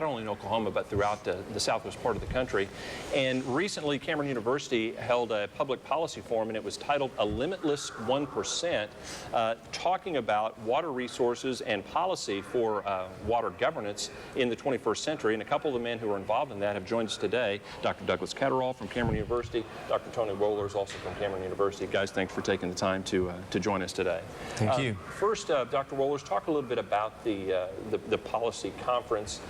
not only in Oklahoma, but throughout the southwest part of the country. And recently, Cameron University held a public policy forum, and it was titled A Limitless 1%, talking about water resources and policy for water governance in the 21st century. And a couple of the men who are involved in that have joined us today. Dr. Douglas Catterall from Cameron University, Dr. Tony Wohlers, also from Cameron University. Guys, thanks for taking the time to join us today. Thank you. First, Dr. Wohlers, talk a little bit about the policy conference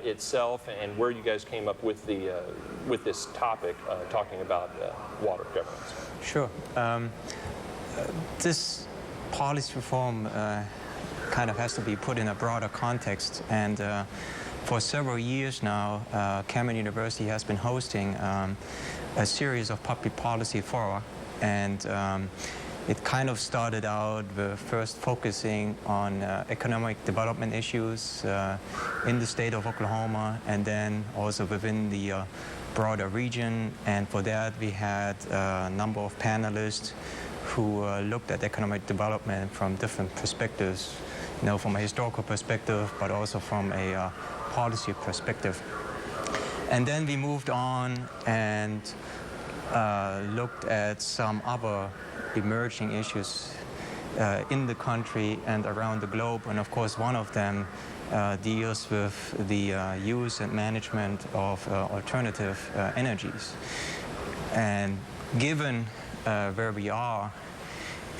itself and where you guys came up with this topic, talking about water governance. Sure. This policy reform kind of has to be put in a broader context, and for several years now, Cameron University has been hosting a series of public policy fora, and it kind of started out with first focusing on economic development issues in the state of Oklahoma, and then also within the broader region. And for that, we had a number of panelists who looked at economic development from different perspectives, you know, from a historical perspective, but also from a policy perspective. And then we moved on and looked at some other emerging issues in the country and around the globe. And of course, one of them deals with the use and management of alternative energies. And given where we are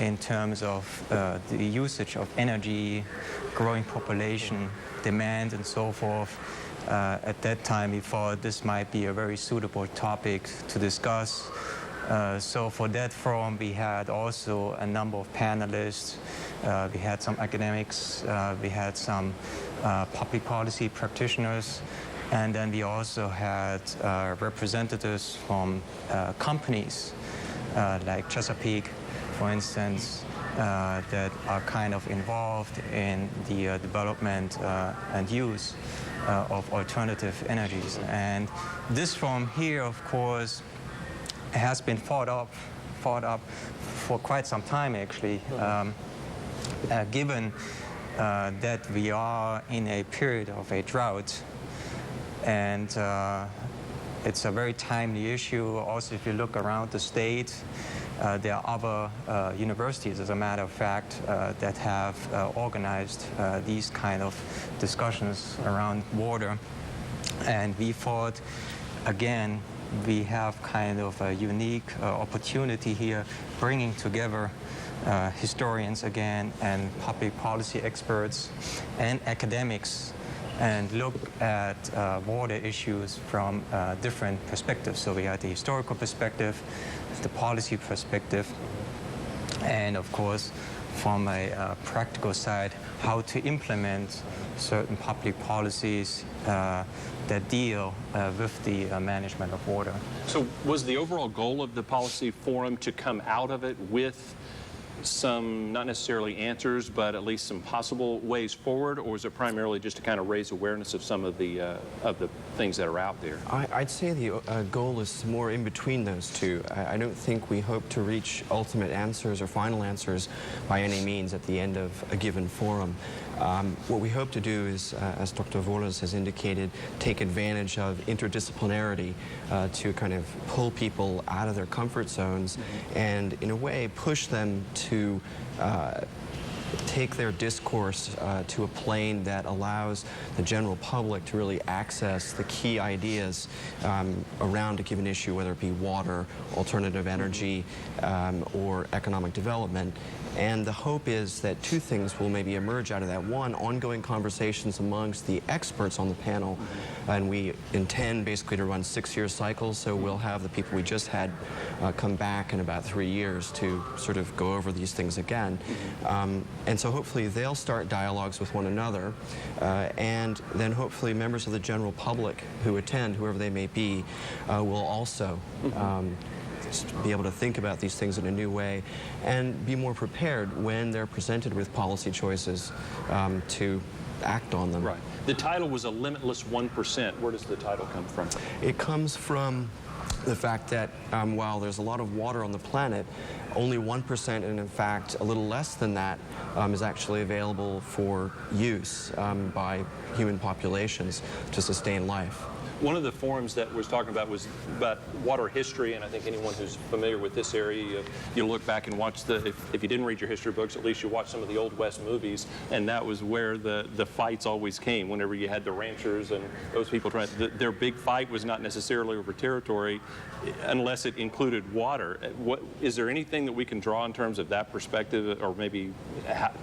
in terms of the usage of energy, growing population, demand, and so forth, at that time we thought this might be a very suitable topic to discuss. So for that forum, we had also a number of panelists. We had some academics, we had some public policy practitioners, and then we also had representatives from companies like Chesapeake, for instance, that are kind of involved in the development and use of alternative energies. And this forum here, of course, has been fought up for quite some time, actually, given that we are in a period of a drought, and it's a very timely issue. Also, if you look around the state, there are other universities, as a matter of fact, that have organized these kind of discussions around water. And we thought, again, we have kind of a unique opportunity here, bringing together historians again and public policy experts and academics, and look at water issues from different perspectives. So we had the historical perspective, the policy perspective, and of course from a practical side, how to implement certain public policies that deal with the management of water. So was the overall goal of the policy forum to come out of it with some, not necessarily answers, but at least some possible ways forward, or was it primarily just to kind of raise awareness of some of the things that are out there? I'd say the goal is more in between those two. I don't think we hope to reach ultimate answers or final answers by any means at the end of a given forum. What we hope to do is, as Dr. Wohlers has indicated, take advantage of interdisciplinarity to kind of pull people out of their comfort zones and, in a way, push them to take their discourse to a plane that allows the general public to really access the key ideas around a given issue, whether it be water, alternative energy, or economic development. And the hope is that two things will maybe emerge out of that. One, ongoing conversations amongst the experts on the panel. And we intend basically to run 6-year cycles, so we'll have the people we just had come back in about 3 years to sort of go over these things again. And so hopefully they'll start dialogues with one another, and then hopefully members of the general public who attend, whoever they may be, will also be able to think about these things in a new way and be more prepared when they're presented with policy choices to act on them. Right. The title was A Limitless 1%. Where does the title come from? It comes from the fact that while there's a lot of water on the planet, only 1%, and in fact a little less than that, is actually available for use by human populations to sustain life. One of the forums that was talking about was about water history, and I think anyone who's familiar with this area, you look back and watch if you didn't read your history books, at least you watch some of the Old West movies, and that was where the fights always came, whenever you had the ranchers and those people trying, their big fight was not necessarily over territory, unless it included water. Is there anything that we can draw in terms of that perspective, or maybe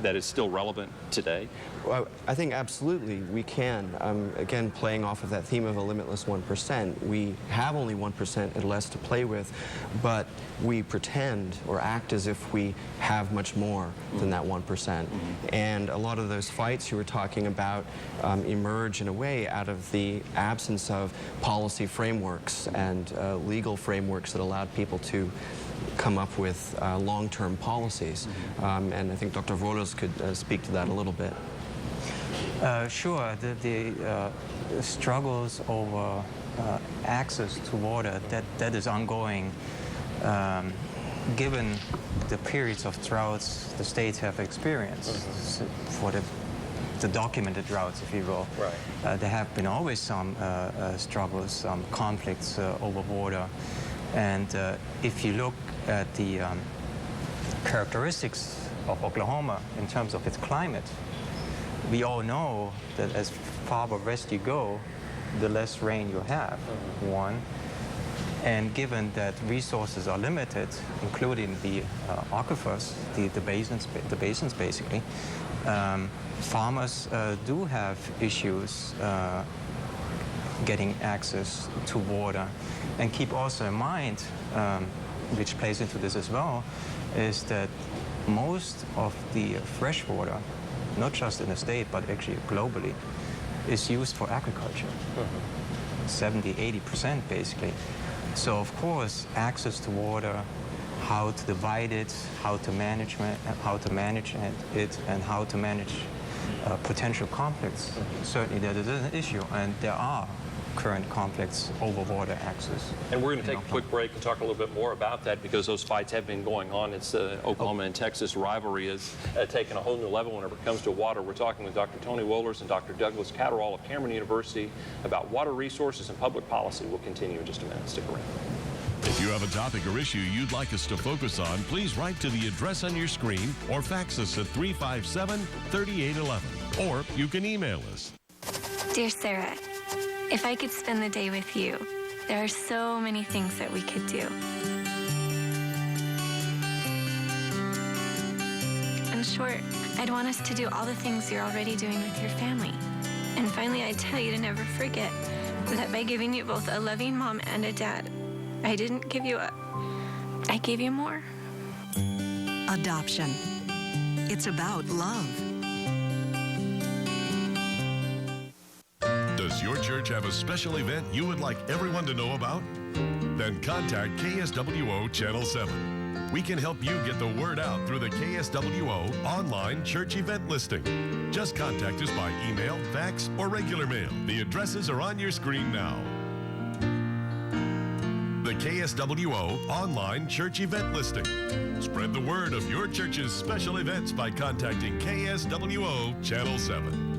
that is still relevant today? Well, I think absolutely we can. Again, playing off of that theme of a limitless 1%, we have only 1% and less to play with, but we pretend or act as if we have much more than that 1%. And a lot of those fights you were talking about emerge in a way out of the absence of policy frameworks and legal frameworks that allowed people to come up with long-term policies. And I think Dr. Volos could speak to that a little bit. Sure, the struggles over access to water, that is ongoing. Given the periods of droughts the states have experienced, for the documented droughts, if you will, there have been always some struggles, some conflicts over water. And if you look at the characteristics of Oklahoma in terms of its climate, we all know that as far west you go, the less rain you have, one. And given that resources are limited, including the aquifers, the basins basically, farmers do have issues getting access to water. And keep also in mind, which plays into this as well, is that most of the fresh water, not just in the state, but actually globally, is used for agriculture. 70–80% basically. So of course, access to water, how to divide it, how to manage it, and how to manage potential conflicts. Certainly that is an issue, and there are current conflicts over water access. And we're going to take a quick break and talk a little bit more about that, because those fights have been going on. It's the Oklahoma and Texas rivalry has taken a whole new level whenever it comes to water. We're talking with Dr. Tony Wohlers and Dr. Douglas Catterall of Cameron University about water resources and public policy. We'll continue in just a minute. Stick around. If you have a topic or issue you'd like us to focus on, please write to the address on your screen or fax us at 357-3811. Or you can email us. Dear Sarah, if I could spend the day with you, there are so many things that we could do. In short, I'd want us to do all the things you're already doing with your family. And finally, I'd tell you to never forget that by giving you both a loving mom and a dad, I didn't give you up. I gave you more. Adoption. It's about love. Does your church have a special event you would like everyone to know about? Then contact KSWO Channel 7. We can help you get the word out through the KSWO online church event listing. Just contact us by email, fax, or regular mail. The addresses are on your screen now. The KSWO online church event listing. Spread the word of your church's special events by contacting KSWO Channel 7.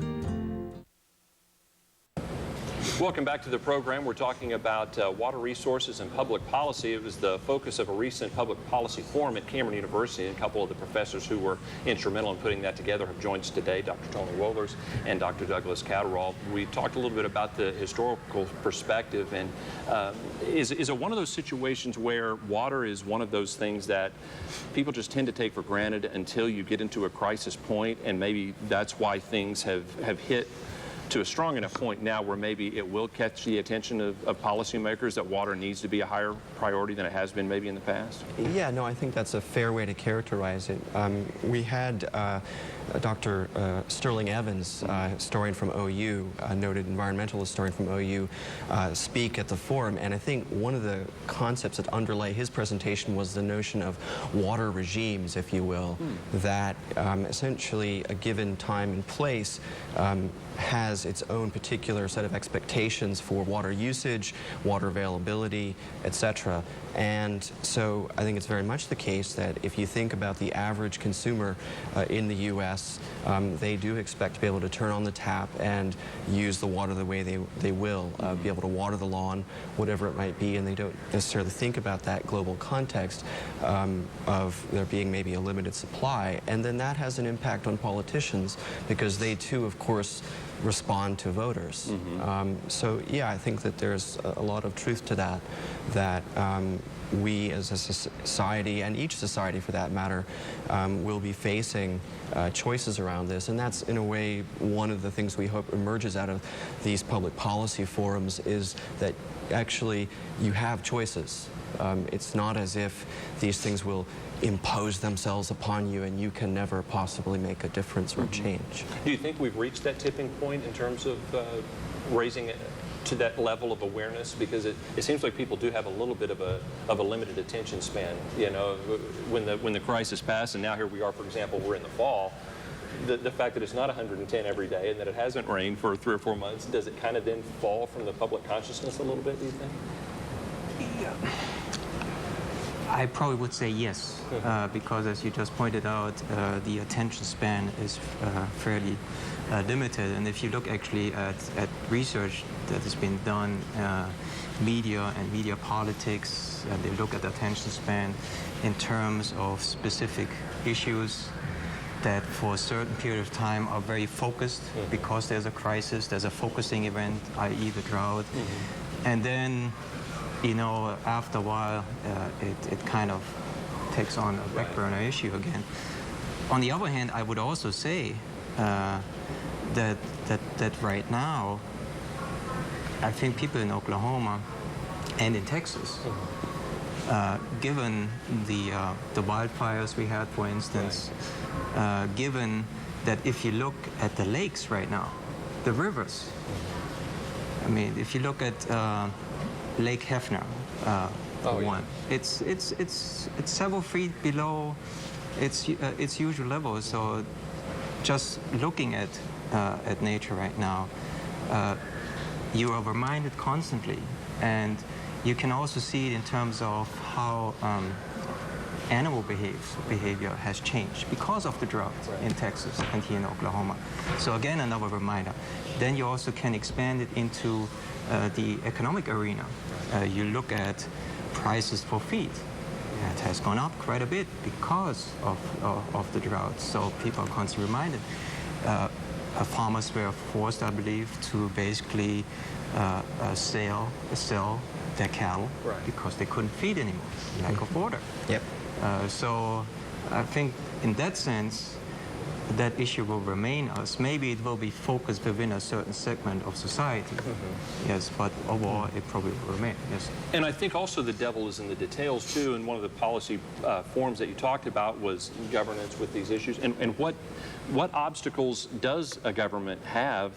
Welcome back to the program. We're talking about water resources and public policy. It was the focus of a recent public policy forum at Cameron University, and a couple of the professors who were instrumental in putting that together have joined us today, Dr. Tony Wohlers and Dr. Douglas Catterall. We talked a little bit about the historical perspective, and is it one of those situations where water is one of those things that people just tend to take for granted until you get into a crisis point, and maybe that's why things have hit to a strong enough point now where maybe it will catch the attention of policymakers that water needs to be a higher priority than it has been maybe in the past? Yeah, no, I think that's a fair way to characterize it. We had Dr. Sterling Evans, historian from OU, a noted environmental historian from OU, speak at the forum, and I think one of the concepts that underlay his presentation was the notion of water regimes, if you will, that essentially a given time and place has has its own particular set of expectations for water usage, water availability, etc. And so I think it's very much the case that if you think about the average consumer in the U.S., they do expect to be able to turn on the tap and use the water the way they will, be able to water the lawn, whatever it might be, and they don't necessarily think about that global context of there being maybe a limited supply. And then that has an impact on politicians because they too, of course, respond to voters. So yeah, I think that there's a lot of truth to that, that we as a society, and each society for that matter, will be facing choices around this. And that's in a way one of the things we hope emerges out of these public policy forums, is that actually you have choices. It's not as if these things will impose themselves upon you and you can never possibly make a difference or change. Do you think we've reached that tipping point in terms of raising it to that level of awareness? Because it seems like people do have a little bit of a limited attention span. You know, when the crisis passed, and now here we are, for example, we're in the fall. The fact that it's not 110 every day and that it hasn't rained for 3 or 4 months, does it kind of then fall from the public consciousness a little bit, do you think? I probably would say yes, because as you just pointed out, the attention span is fairly limited. And if you look actually at research that has been done, media and media politics, they look at attention span in terms of specific issues that for a certain period of time are very focused because there's a crisis, there's a focusing event, i.e. the drought. And then, you know, after a while, it kind of takes on a back burner issue again. On the other hand, I would also say that right now, I think people in Oklahoma and in Texas, given the wildfires we had, for instance, given that if you look at the lakes right now, the rivers, I mean, if you look at Lake Hefner, one, it's several feet below its usual level. So just looking at nature right now, you are reminded constantly, and you can also see it in terms of how animal behavior has changed because of the drought in Texas and here in Oklahoma. So again, another reminder. Then you also can expand it into the economic arena. You look at prices for feed. It has gone up quite a bit because of the drought. So people are constantly reminded. Farmers were forced, I believe, to basically sell their cattle because they couldn't feed anymore, lack of water. Yep. So I think in that sense, that issue will remain us. Maybe it will be focused within a certain segment of society. Yes, but overall it probably will remain, yes. And I think also the devil is in the details too, and one of the policy forums that you talked about was governance with these issues. And what obstacles does a government have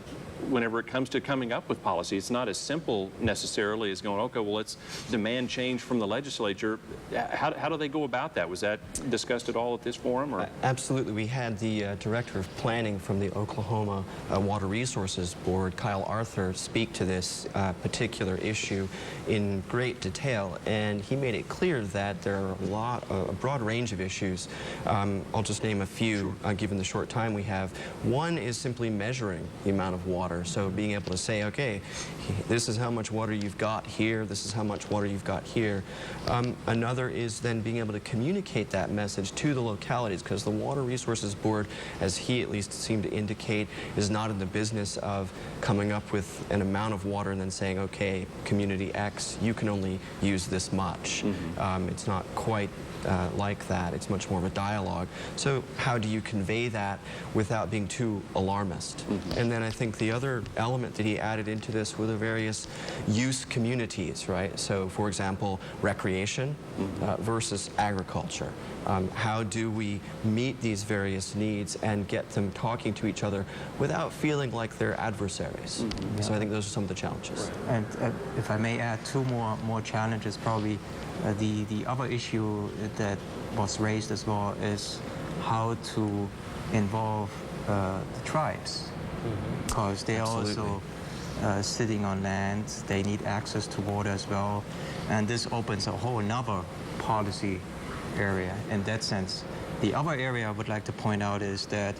whenever it comes to coming up with policy? It's not as simple necessarily as going, okay, well, let's demand change from the legislature. How do they go about that? Was that discussed at all at this forum? Or? Absolutely. We had the Director of Planning from the Oklahoma Water Resources Board, Kyle Arthur, speak to this particular issue in great detail, and he made it clear that there are a broad range of issues. I'll just name a few, given the short time we have. One is simply measuring the amount of water. So being able to say, okay, this is how much water you've got here, this is how much water you've got here. Another is then being able to communicate that message to the localities, because the Water Resources Board, as he at least seemed to indicate, is not in the business of coming up with an amount of water and then saying, okay, community X, you can only use this much. It's not quite like that. It's much more of a dialogue. So how do you convey that without being too alarmist? And then I think the other element that he added into this were the various use communities, right? So for example, recreation versus agriculture. How do we meet these various needs and get them talking to each other without feeling like they're adversaries? So I think those are some of the challenges. And if I may add two more challenges, probably the other issue that was raised as well is how to involve the tribes because they're Absolutely. also sitting on land. They need access to water as well. And this opens a whole another policy area in that sense. The other area I would like to point out is that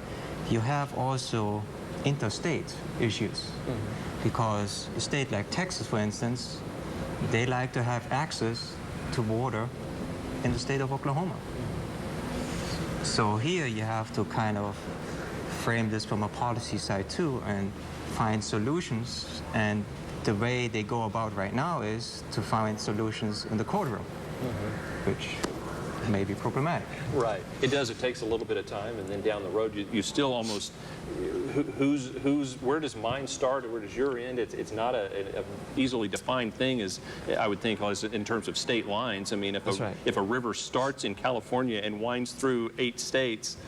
you have also interstate issues, because a state like Texas, for instance, they like to have access to water in the state of Oklahoma. So here you have to kind of frame this from a policy side too and find solutions. And the way they go about right now is to find solutions in the courtroom, which may be problematic. Right. It does. It takes a little bit of time, and then down the road, you still almost, where does mine start or where does your end? It's not a easily defined thing, as I would think, as in terms of state lines. I mean, That's right. if a river starts in California and winds through 8 states,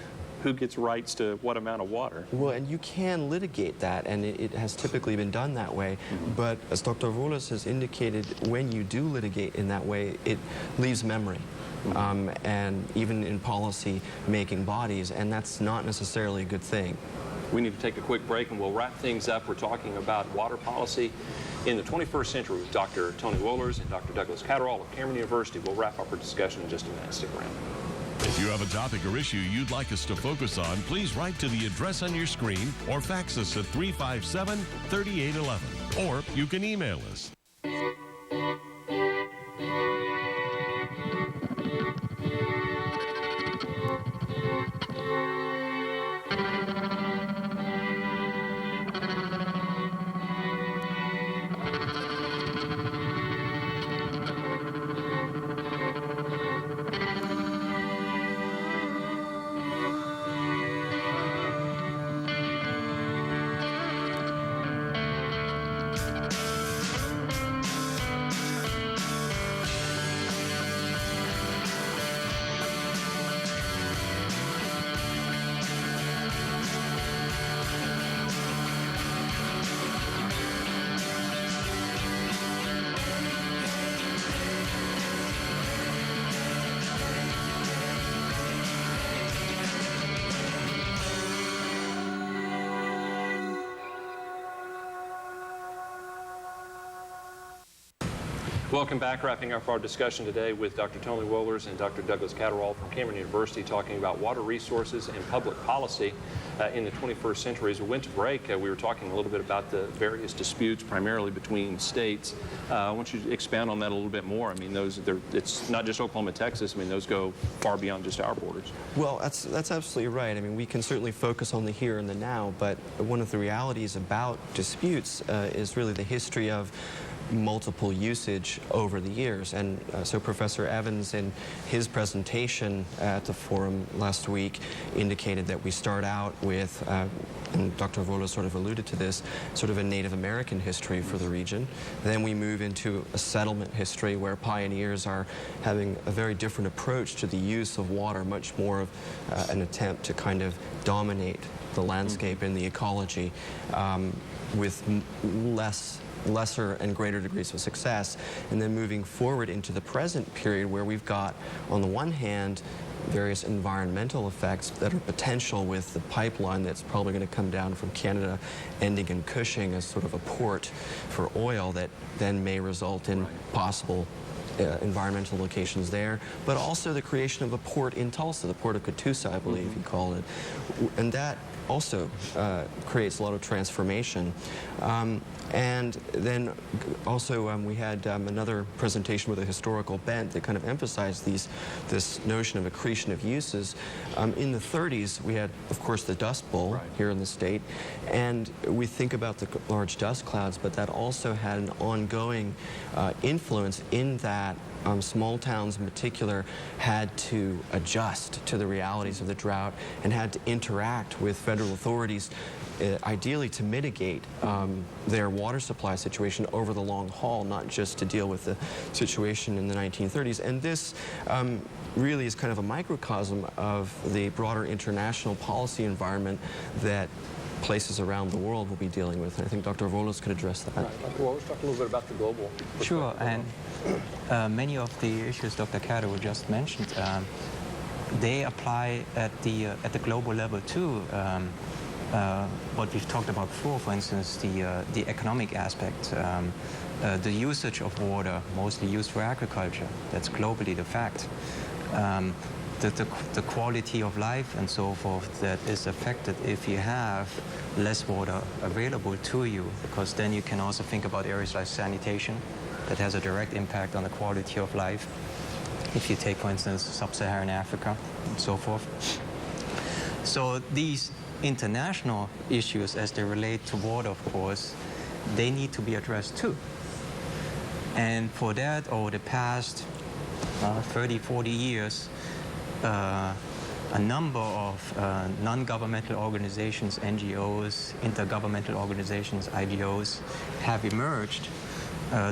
who gets rights to what amount of water? Well, and you can litigate that, and it has typically been done that way. But as Dr. Volas has indicated, when you do litigate in that way, it leaves memory. And even in policy-making bodies, and that's not necessarily a good thing. We need to take a quick break, and we'll wrap things up. We're talking about water policy in the 21st century with Dr. Tony Wohlers and Dr. Douglas Catterall of Cameron University. We'll wrap up our discussion in just a minute. Stick around. If you have a topic or issue you'd like us to focus on, please write to the address on your screen or fax us at 357-3811. Or you can email us. Welcome back. Wrapping up our discussion today with Dr. Tony Wohlers and Dr. Douglas Catterall from Cameron University, talking about water resources and public policy in the 21st century. As we went to break, we were talking a little bit about the various disputes, primarily between states. I want you to expound on that a little bit more. I mean, it's not just Oklahoma, Texas. I mean, those go far beyond just our borders. Well, that's absolutely right. I mean, we can certainly focus on the here and the now, but one of the realities about disputes is really the history of multiple usage over the years. And so Professor Evans, in his presentation at the forum last week, indicated that we start out with, and Dr. Vola sort of alluded to this, sort of a Native American history for the region. Then we move into a settlement history where pioneers are having a very different approach to the use of water, much more of an attempt to kind of dominate the landscape and the ecology with lesser and greater degrees of success, and then moving forward into the present period where we've got, on the one hand, various environmental effects that are potential with the pipeline that's probably going to come down from Canada, ending in Cushing as sort of a port for oil that then may result in possible environmental locations there, but also the creation of a port in Tulsa, the Port of Catoosa, I believe you call it. And that also creates a lot of transformation. And then also we had another presentation with a historical bent that kind of emphasized this notion of accretion of uses. In the 30s, we had, of course, the Dust Bowl here in the state, and we think about the large dust clouds, but that also had an ongoing influence in that small towns in particular had to adjust to the realities of the drought and had to interact with federal authorities ideally to mitigate their water supply situation over the long haul, not just to deal with the situation in the 1930s. And this really is kind of a microcosm of the broader international policy environment that places around the world will be dealing with. And I think Dr. Volas could address that. Right. Dr. Wohlers, talk a little bit about the global perspective. Sure, and many of the issues Dr. Catterall just mentioned, they apply at the global level too. what we've talked about before, for instance, the economic aspect, the usage of water, mostly used for agriculture. That's globally the fact. The quality of life and so forth that is affected if you have less water available to you, because then you can also think about areas like sanitation that has a direct impact on the quality of life. If you take, for instance, sub-Saharan Africa and so forth. So these international issues as they relate to water, of course, they need to be addressed too. And for that, over the past 30, 40 years, a number of non-governmental organizations, NGOs, intergovernmental organizations, IGOs, have emerged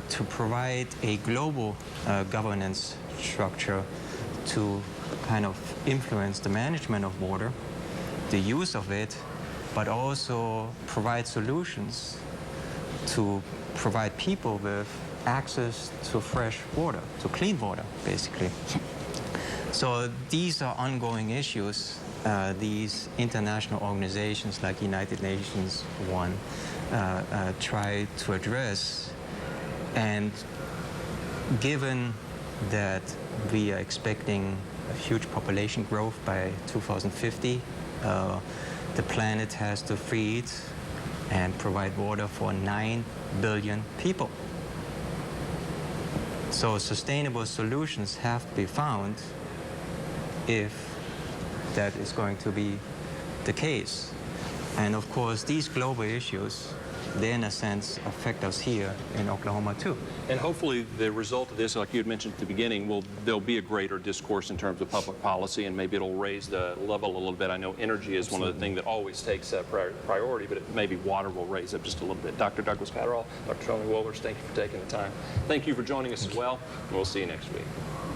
to provide a global governance structure to kind of influence the management of water, the use of it, but also provide solutions to provide people with access to fresh water, to clean water, basically. So these are ongoing issues. These international organizations like United Nations one try to address. And given that we are expecting a huge population growth by 2050, the planet has to feed and provide water for 9 billion people. So sustainable solutions have to be found if that is going to be the case. And of course, these global issues, they in a sense affect us here in Oklahoma too. And hopefully the result of this, like you had mentioned at the beginning, there'll be a greater discourse in terms of public policy, and maybe it'll raise the level a little bit. I know energy is one of the things that always takes priority, but maybe water will raise up just a little bit. Dr. Douglas Catterall, Dr. Tony Wohlers, thank you for taking the time. Thank you for joining us as well, and we'll see you next week.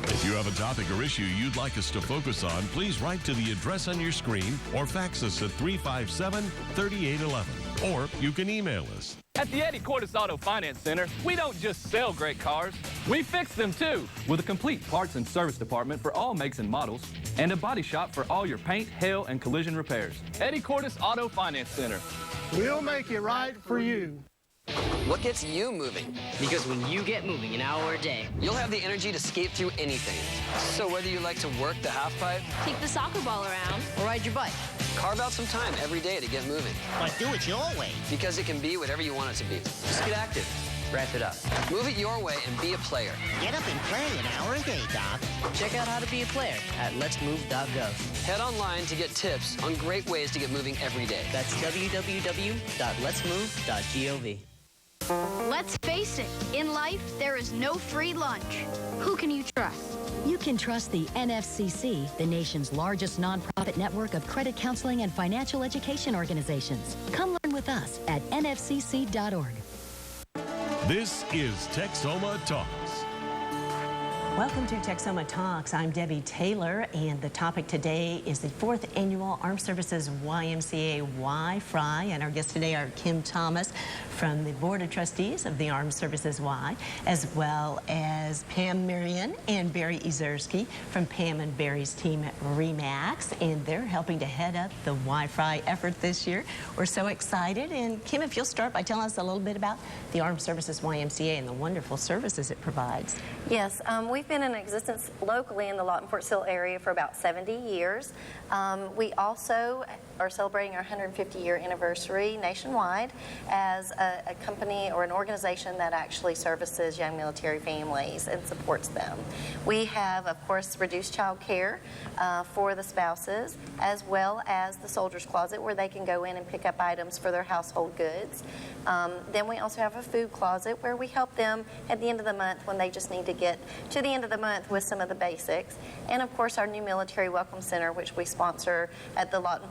If you have a topic or issue you'd like us to focus on, please write to the address on your screen or fax us at 357-3811. Or you can email us. At the Eddie Cordes Auto Finance Center, we don't just sell great cars, we fix them too. With a complete parts and service department for all makes and models, and a body shop for all your paint, hail, and collision repairs. Eddie Cordes Auto Finance Center. We'll make it right for you. What gets you moving? Because when you get moving an hour a day, You'll have the energy to skate through anything. So whether you like to work the half pipe, take the soccer ball around, or ride your bike, carve out some time every day to get moving. But do it your way. Because it can be whatever you want it to be. just get active. Wrap it up. Move it your way and be a player. Get up and play an hour a day, Doc. Check out how to be a player at letsmove.gov. Head online to get tips on great ways to get moving every day. That's www.letsmove.gov. Let's face it, in life, there is no free lunch. Who can you trust? You can trust the NFCC, the nation's largest nonprofit network of credit counseling and financial education organizations. Come learn with us at nfcc.org. This is Texoma Talks. Welcome to Texoma Talks. I'm Debbie Taylor, and the topic today is the 4th Annual Armed Services YMCA Y-Fry, and our guests today are Kim Thomas from the Board of Trustees of the Armed Services Y, as well as Pam Marion and Barry Ezerski from Pam and Barry's team at REMAX, and they're helping to head up the Y-Fry effort this year. We're so excited, and Kim, if you'll start by telling us a little bit about the Armed Services YMCA and the wonderful services it provides. Yes, we've been in existence locally in the Lawton-Fort Sill area for about 70 years. We also are celebrating our 150-year anniversary nationwide as a company or an organization that actually services young military families and supports them. We have, of course, reduced child care for the spouses, as well as the Soldier's Closet, where they can go in and pick up items for their household goods. Then we also have a food closet where we help them at the end of the month when they just need to get to the end of the month with some of the basics. And of course our new Military Welcome Center, which we sponsor at the Lawton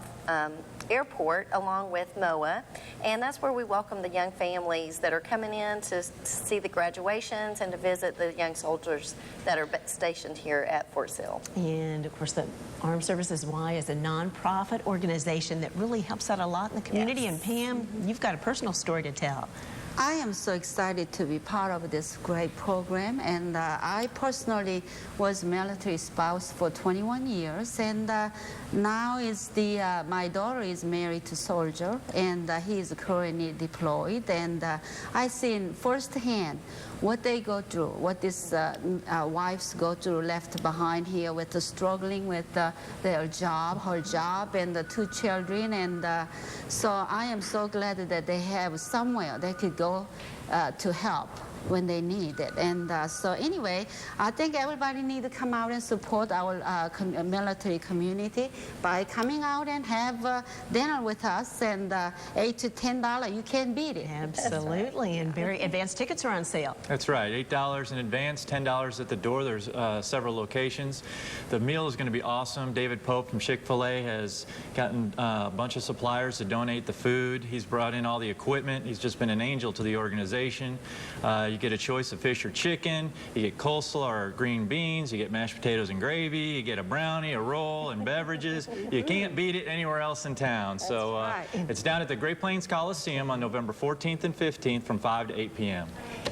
Airport along with MOA. And that's where we welcome the young families that are coming in to see the graduations and to visit the young soldiers that are stationed here at Fort Sill. And of course the Armed Services Y is a nonprofit organization that really helps out a lot in the community. Yes. And Pam, you've got a personal story to tell. I am so excited to be part of this great program, and I personally was military spouse for 21 years, and now my daughter is married to soldier, and he is currently deployed, and I seen firsthand what they go through, what these wives go through left behind here with struggling with their job, her job, and the 2 children, and so I am so glad that they have somewhere they could go to help when they need it. And so anyway, I think everybody needs to come out and support our military community by coming out and have dinner with us, and $8 to $10, you can't beat it. Absolutely, and very advanced tickets are on sale. That's right, $8 in advance, $10 at the door. There's several locations. The meal is going to be awesome. David Pope from Chick-fil-A has gotten a bunch of suppliers to donate the food. He's brought in all the equipment. He's just been an angel to the organization. You get a choice of fish or chicken. You get coleslaw or green beans. You get mashed potatoes and gravy. You get a brownie, a roll, and beverages. You can't beat it anywhere else in town. So it's down at the Great Plains Coliseum on November 14th and 15th from 5 to 8 p.m.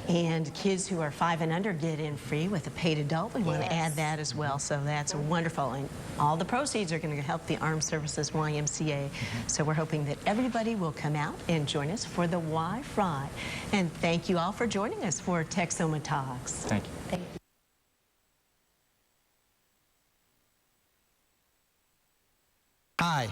And kids who are 5 and under get in free with a paid adult. We want to add that as well, so that's wonderful. And all the proceeds are going to help the Armed Services YMCA. So we're hoping that everybody will come out and join us for the Y-Fry. And thank you all for joining us for Texoma Talks. Thank you. Thank you. Hi,